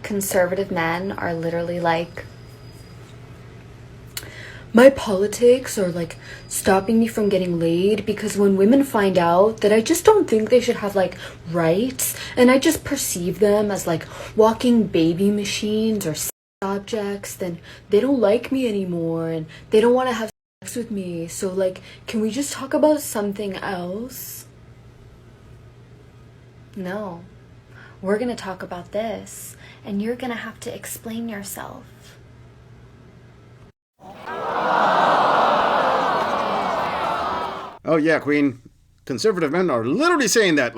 conservative men are literally like, my politics are like stopping me from getting laid because when women find out that I just don't think they should have like rights and I just perceive them as like walking baby machines or sex objects, then they don't like me anymore and they don't want to have sex with me. So like, can we just talk about something else? No, we're gonna talk about this and you're gonna have to explain yourself. Oh yeah, Queen. Conservative men are literally saying that,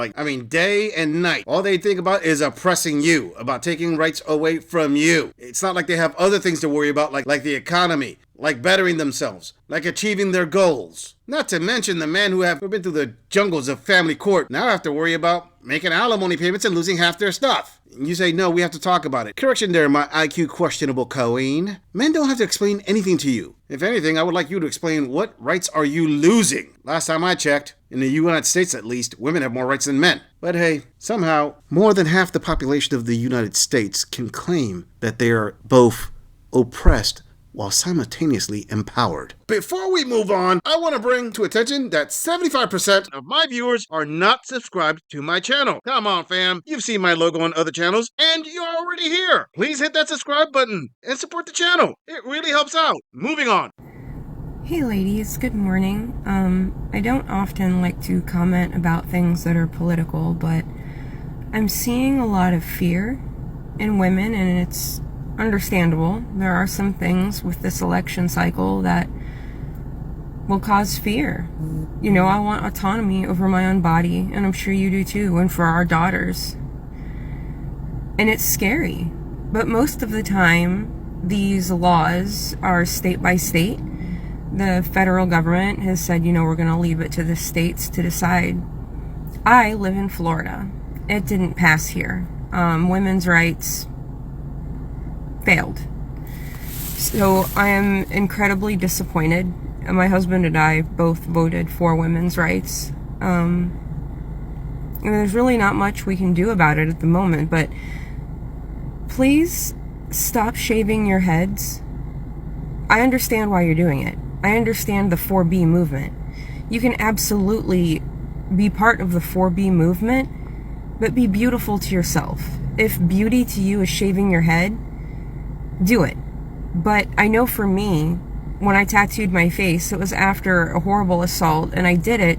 day and night. All they think about is oppressing you, about taking rights away from you. It's not like they have other things to worry about, like the economy, like bettering themselves, like achieving their goals. Not to mention the men who have been through the jungles of family court now have to worry about making alimony payments and losing half their stuff. You say, no, we have to talk about it. Correction there, my IQ questionable Queen. Men don't have to explain anything to you. If anything, I would like you to explain what rights are you losing. Last time I checked, in the United States at least, women have more rights than men. But hey, somehow, more than half the population of the United States can claim that they are both oppressed while simultaneously empowered. Before we move on, I want to bring to attention that 75% of my viewers are not subscribed to my channel. Come on, fam. You've seen my logo on other channels, and you're already here. Please hit that subscribe button and support the channel. It really helps out. Moving on. Hey ladies, good morning. I don't often like to comment about things that are political, but I'm seeing a lot of fear in women, and it's understandable. There are some things with this election cycle that will cause fear. You know, I want autonomy over my own body, and I'm sure you do too, and for our daughters. And it's scary. But most of the time, these laws are state by state. The federal government has said, we're going to leave it to the states to decide. I live in Florida. It didn't pass here. Women's rights failed. So I am incredibly disappointed. My husband and I both voted for women's rights. And there's really not much we can do about it at the moment, but please stop shaving your heads. I understand why you're doing it. I understand the 4B movement. You can absolutely be part of the 4B movement, but be beautiful to yourself. If beauty to you is shaving your head, do it. But I know for me, when I tattooed my face, it was after a horrible assault, and I did it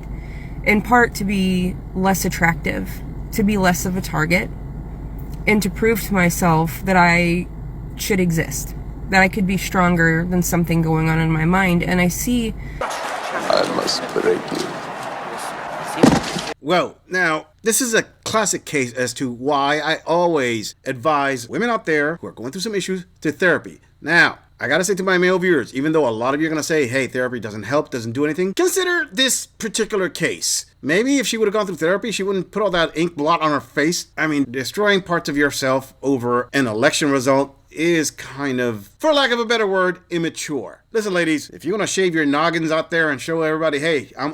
in part to be less attractive, to be less of a target, and to prove to myself that I should exist, that I could be stronger than something going on in my mind. And I see... I must break you. Well, now, this is a classic case as to why I always advise women out there who are going through some issues to therapy. Now, I gotta say to my male viewers, even though a lot of you are gonna say, hey, therapy doesn't help, doesn't do anything, consider this particular case. Maybe if she would have gone through therapy, she wouldn't put all that ink blot on her face. I mean, destroying parts of yourself over an election result is kind of, for lack of a better word, immature. Listen, ladies, if you want to shave your noggins out there and show everybody, I'm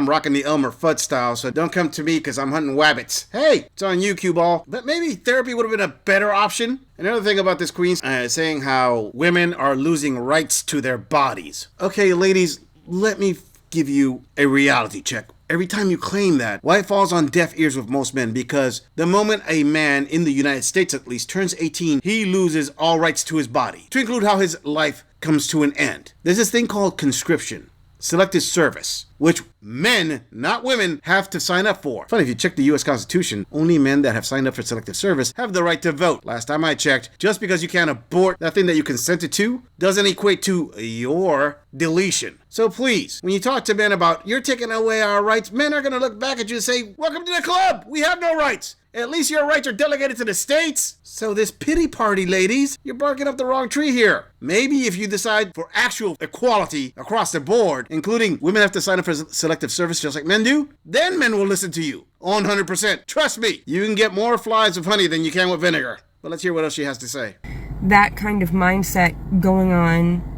rocking the Elmer Fudd style, so don't come to me because I'm hunting wabbits. Hey, it's on you, cue ball. But maybe therapy would have been a better option. Another thing about this queen saying how women are losing rights to their bodies. Okay, ladies, let me give you a reality check. Every time you claim that, why it falls on deaf ears with most men, because the moment a man, in the United States at least, turns 18, he loses all rights to his body, to include how his life comes to an end. There's this thing called conscription, selective service, which men, not women, have to sign up for. Funny, if you check the U.S. Constitution, only men that have signed up for selective service have the right to vote. Last time I checked, just because you can't abort that thing that you consented to doesn't equate to your deletion. So please, when you talk to men about you're taking away our rights, men are going to look back at you and say, welcome to the club. We have no rights. At least your rights are delegated to the states. So this pity party, ladies, you're barking up the wrong tree here. Maybe if you decide for actual equality across the board, including women have to sign up for selective service just like men do, then men will listen to you. 100%. Trust me, you can get more flies with honey than you can with vinegar. But let's hear what else she has to say. That kind of mindset going on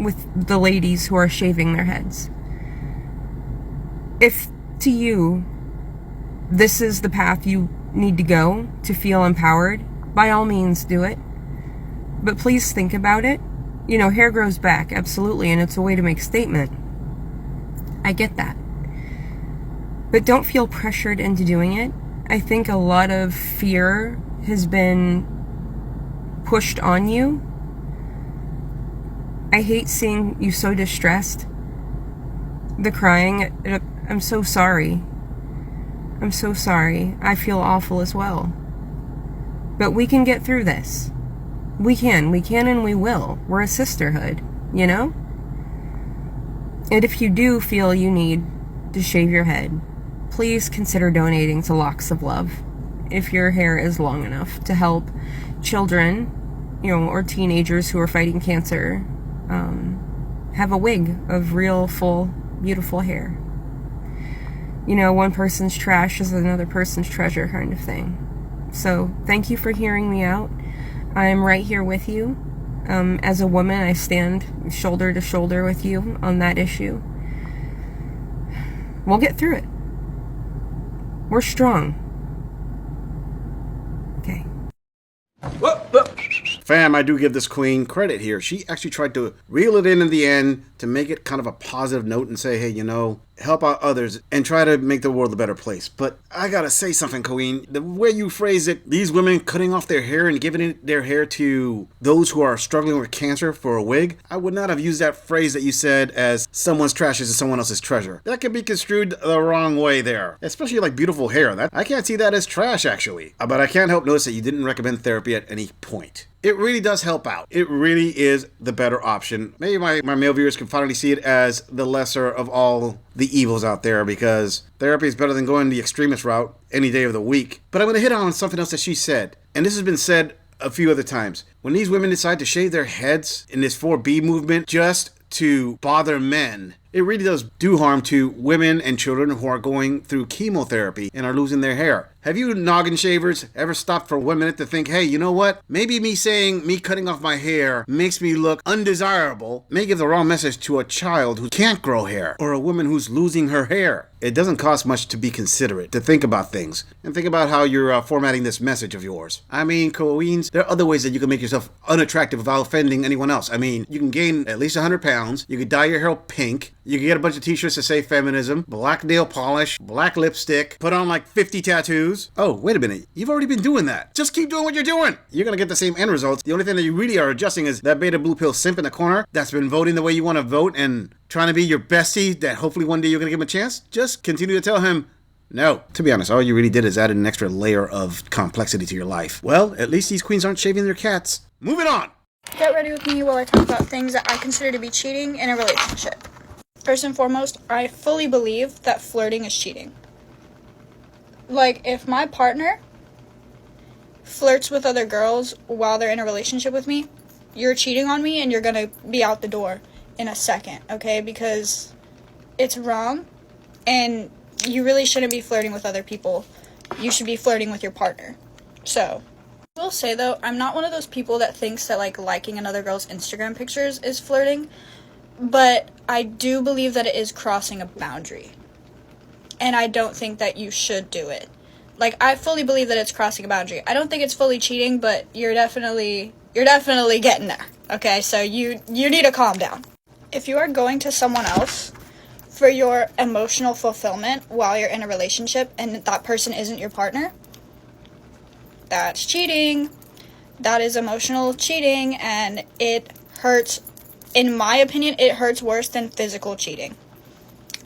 with the ladies who are shaving their heads. If to you, this is the path you need to go to feel empowered, by all means do it. But please think about it. You know, hair grows back, absolutely, and it's a way to make a statement. I get that. But don't feel pressured into doing it. I think a lot of fear has been pushed on you. I hate seeing you so distressed. The crying, I'm so sorry. I'm so sorry. I feel awful as well. But we can get through this. We can and we will. We're a sisterhood, you know? And if you do feel you need to shave your head, please consider donating to Locks of Love if your hair is long enough to help children, you know, or teenagers who are fighting cancer have a wig of real, full, beautiful hair. You know, one person's trash is another person's treasure kind of thing. So thank you for hearing me out. I'm right here with you. As a woman, I stand shoulder to shoulder with you on that issue. We'll get through it. We're strong. Okay. Fam, I do give this queen credit here. She actually tried to reel it in the end to make it kind of a positive note and say, hey, you know, help out others and try to make the world a better place. But I gotta say something, queen. The way you phrase it, these women cutting off their hair and giving their hair to those who are struggling with cancer for a wig, I would not have used that phrase that you said as someone's trash is someone else's treasure. That could be construed the wrong way there. Especially like beautiful hair. That I can't see that as trash, actually. But I can't help notice that you didn't recommend therapy at any point. It really does help out. It really is the better option. Maybe my male viewers can finally see it as the lesser of all the evils out there, because therapy is better than going the extremist route any day of the week. But I'm going to hit on something else that she said, and this has been said a few other times. When these women decide to shave their heads in this 4B movement just to bother men, it really does do harm to women and children who are going through chemotherapy and are losing their hair. Have you noggin shavers ever stopped for 1 minute to think, hey, you know what? Maybe me cutting off my hair makes me look undesirable, may give the wrong message to a child who can't grow hair or a woman who's losing her hair. It doesn't cost much to be considerate, to think about things, and think about how you're formatting this message of yours. I mean, queens, there are other ways that you can make yourself unattractive without offending anyone else. I mean, you can gain at least 100 pounds, you could dye your hair pink, you can get a bunch of t-shirts that say feminism, black nail polish, black lipstick, put on like 50 tattoos. Oh, wait a minute, you've already been doing that. Just keep doing what you're doing. You're gonna get the same end results. The only thing that you really are adjusting is that beta blue pill simp in the corner that's been voting the way you want to vote and trying to be your bestie that hopefully one day you're gonna give him a chance. Just continue to tell him no. To be honest, all you really did is add an extra layer of complexity to your life. Well, at least these queens aren't shaving their cats. Moving on. Get ready with me while I talk about things that I consider to be cheating in a relationship. First and foremost, I fully believe that flirting is cheating. Like, if my partner flirts with other girls while they're in a relationship with me, you're cheating on me and you're gonna be out the door in a second, okay? Because it's wrong and you really shouldn't be flirting with other people. You should be flirting with your partner. So, I will say though, I'm not one of those people that thinks that like liking another girl's Instagram pictures is flirting, but I do believe that it is crossing a boundary. And I don't think that you should do it. Like, I fully believe that it's crossing a boundary. I don't think it's fully cheating, but you're definitely getting there. Okay, so you need to calm down. If you are going to someone else for your emotional fulfillment while you're in a relationship and that person isn't your partner, that's cheating. That is emotional cheating, and it hurts. In my opinion, it hurts worse than physical cheating.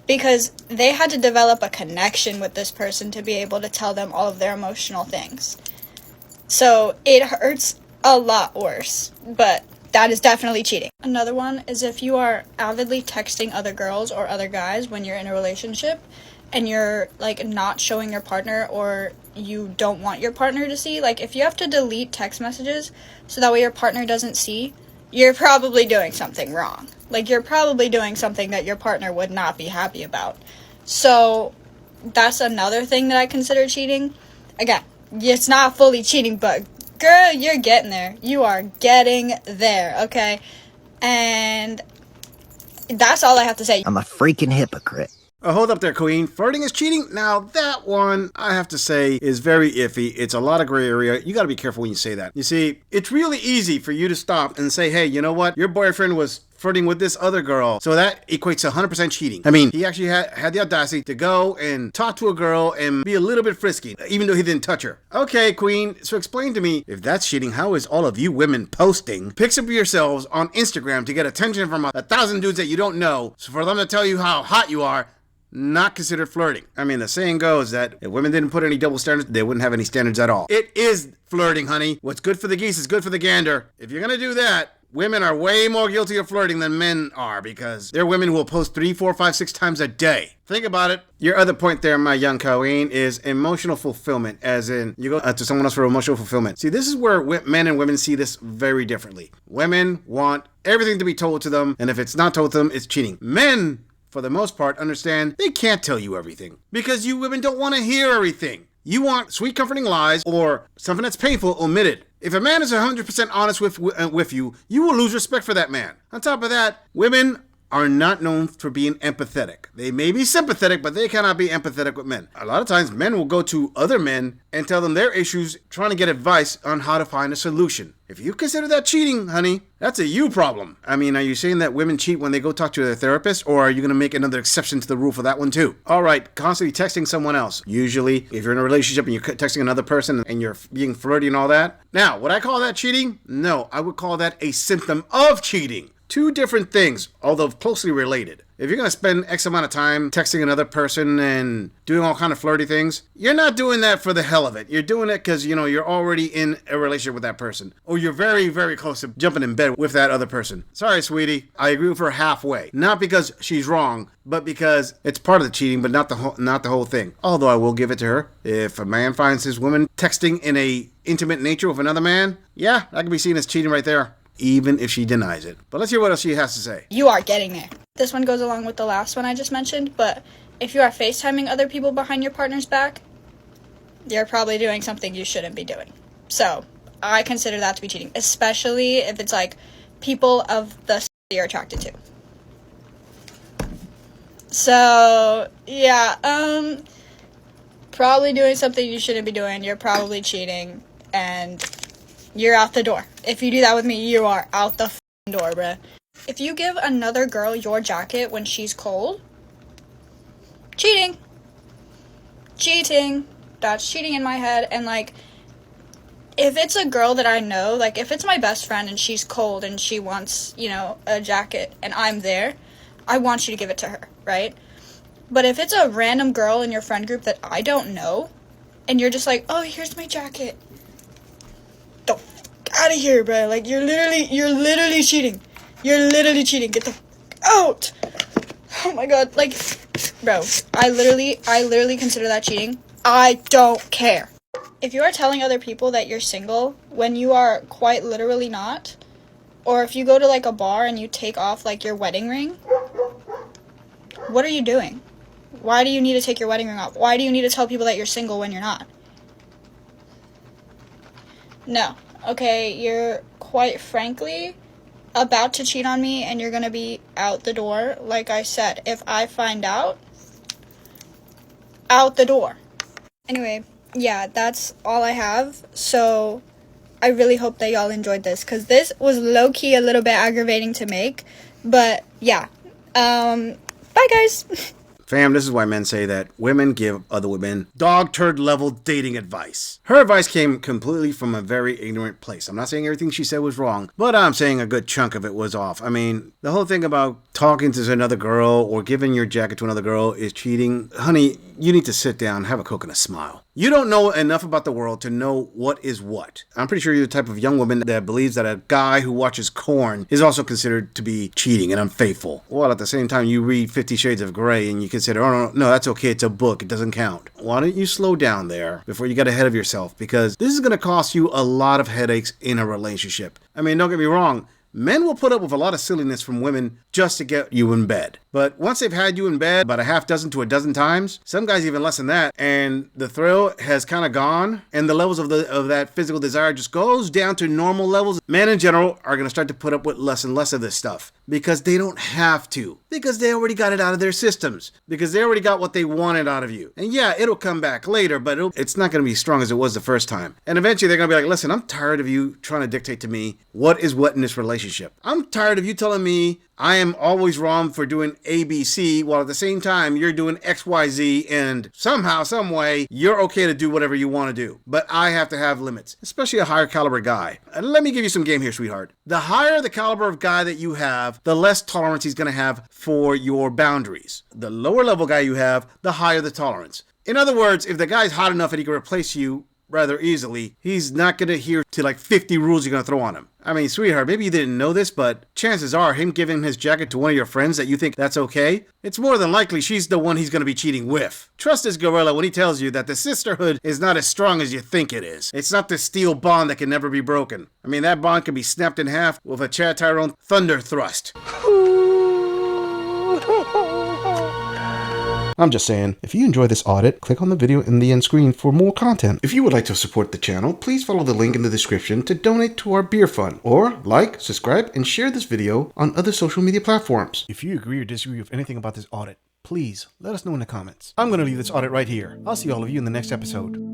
Because they had to develop a connection with this person to be able to tell them all of their emotional things. So it hurts a lot worse, but that is definitely cheating. Another one is if you are avidly texting other girls or other guys when you're in a relationship and you're like not showing your partner, or you don't want your partner to see. Like, if you have to delete text messages so that way your partner doesn't see, you're probably doing something wrong. Like, you're probably doing something that your partner would not be happy about. So that's another thing that I consider cheating. Again, it's not fully cheating, but girl, you're getting there. You are getting there, okay? And that's all I have to say. I'm a freaking hypocrite. Hold up there, Queen. Flirting is cheating? Now, that one, I have to say, is very iffy. It's a lot of gray area. You gotta be careful when you say that. You see, it's really easy for you to stop and say, hey, you know what? Your boyfriend was flirting with this other girl. So that equates to 100% cheating. I mean, he actually had the audacity to go and talk to a girl and be a little bit frisky, even though he didn't touch her. Okay, Queen, so explain to me, if that's cheating, how is all of you women posting pics of yourselves on Instagram to get attention from 1,000 dudes that you don't know, so for them to tell you how hot you are, not considered flirting? I mean, the saying goes that if women didn't put any double standards, they wouldn't have any standards at all. It is flirting, honey. What's good for the geese is good for the gander. If you're gonna do that, women are way more guilty of flirting than men are, because they're women who will post 3, 4, 5, 6 times a day. Think about it. Your other point there, my young Colleen, is emotional fulfillment, as in you go to someone else for emotional fulfillment. See, this is where men and women see this very differently. Women want everything to be told to them, and if it's not told to them, it's cheating. Men, for the most part, understand they can't tell you everything, because you women don't want to hear everything. You want sweet, comforting lies or something that's painful omitted. If a man is 100% honest with you, you will lose respect for that man. On top of that, women are not known for being empathetic. They may be sympathetic, but they cannot be empathetic with men. A lot of times, men will go to other men and tell them their issues, trying to get advice on how to find a solution. If you consider that cheating, honey, that's a you problem. I mean, are you saying that women cheat when they go talk to their therapist, or are you going to make another exception to the rule for that one too? All right, constantly texting someone else. Usually, if you're in a relationship and you're texting another person and you're being flirty and all that. Now, would I call that cheating? No, I would call that a symptom of cheating. Two different things, although closely related. If you're going to spend X amount of time texting another person and doing all kind of flirty things, you're not doing that for the hell of it. You're doing it because, you're already in a relationship with that person. Or you're very, very close to jumping in bed with that other person. Sorry, sweetie. I agree with her halfway. Not because she's wrong, but because it's part of the cheating, but not the whole thing. Although I will give it to her. If a man finds his woman texting in a intimate nature with another man, yeah, that can be seen as cheating right there, even if she denies it. But let's hear what else she has to say. You are getting there. This one goes along with the last one I just mentioned, but if you are FaceTiming other people behind your partner's back, you're probably doing something you shouldn't be doing. So, I consider that to be cheating, especially if it's like people of the you're attracted to. So, yeah, probably doing something you shouldn't be doing. You're probably cheating, and you're out the door. If you do that with me, you are out the door, bruh. If you give another girl your jacket when she's cold, cheating. Cheating. That's cheating in my head. And, if it's a girl that I know, if it's my best friend and she's cold and she wants, a jacket and I'm there, I want you to give it to her, right? But if it's a random girl in your friend group that I don't know, and you're just like, oh, here's my jacket, the fuck out of here, bro. You're literally cheating. You're literally cheating. Get the fuck out. Oh my god. Bro, I literally consider that cheating. I don't care. If you are telling other people that you're single when you are quite literally not, or if you go to a bar and you take off your wedding ring, what are you doing? Why do you need to take your wedding ring off? Why do you need to tell people that you're single when you're not? No. Okay, you're quite frankly about to cheat on me and you're gonna be out the door. Like I said, if I find out the door. Anyway, yeah, that's all I have. So I really hope that y'all enjoyed this, because this was low-key a little bit aggravating to make. But yeah, bye guys. Fam, this is why men say that women give other women dog turd level dating advice. Her advice came completely from a very ignorant place. I'm not saying everything she said was wrong, but I'm saying a good chunk of it was off. I mean, the whole thing about talking to another girl or giving your jacket to another girl is cheating. Honey, you need to sit down, have a Coke and a smile. You don't know enough about the world to know what is what. I'm pretty sure you're the type of young woman that believes that a guy who watches porn is also considered to be cheating and unfaithful. Well, at the same time, you read 50 Shades of Grey and you consider, oh, no, that's okay, it's a book, it doesn't count. Why don't you slow down there before you get ahead of yourself? Because this is going to cost you a lot of headaches in a relationship. I mean, don't get me wrong. Men will put up with a lot of silliness from women just to get you in bed. But once they've had you in bed about a half dozen to a dozen times, some guys even less than that, and the thrill has kind of gone, and the levels of that physical desire just goes down to normal levels, men in general are going to start to put up with less and less of this stuff. because they don't have to. Because they already got it out of their systems. Because they already got what they wanted out of you. And yeah, it'll come back later, but it's not going to be as strong as it was the first time. And eventually they're going to be like, listen, I'm tired of you trying to dictate to me what is what in this relationship. I'm tired of you telling me I am always wrong for doing ABC, while at the same time you're doing XYZ, and somehow, some way, you're okay to do whatever you want to do. But I have to have limits, especially a higher caliber guy. And let me give you some game here, sweetheart. The higher the caliber of guy that you have, the less tolerance he's going to have for your boundaries. The lower level guy you have, the higher the tolerance. In other words, if the guy's hot enough that he can replace you rather easily, he's not going to adhere to like 50 rules you're going to throw on him. I mean, sweetheart, maybe you didn't know this, but chances are him giving his jacket to one of your friends that you think that's okay, it's more than likely she's the one he's going to be cheating with. Trust this gorilla when he tells you that the sisterhood is not as strong as you think it is. It's not this steel bond that can never be broken. I mean, that bond can be snapped in half with a Chad Tyrone thunder thrust. I'm just saying, if you enjoy this audit, click on the video in the end screen for more content. If you would like to support the channel, please follow the link in the description to donate to our beer fund, or like, subscribe, and share this video on other social media platforms. If you agree or disagree with anything about this audit, please let us know in the comments. I'm going to leave this audit right here. I'll see all of you in the next episode.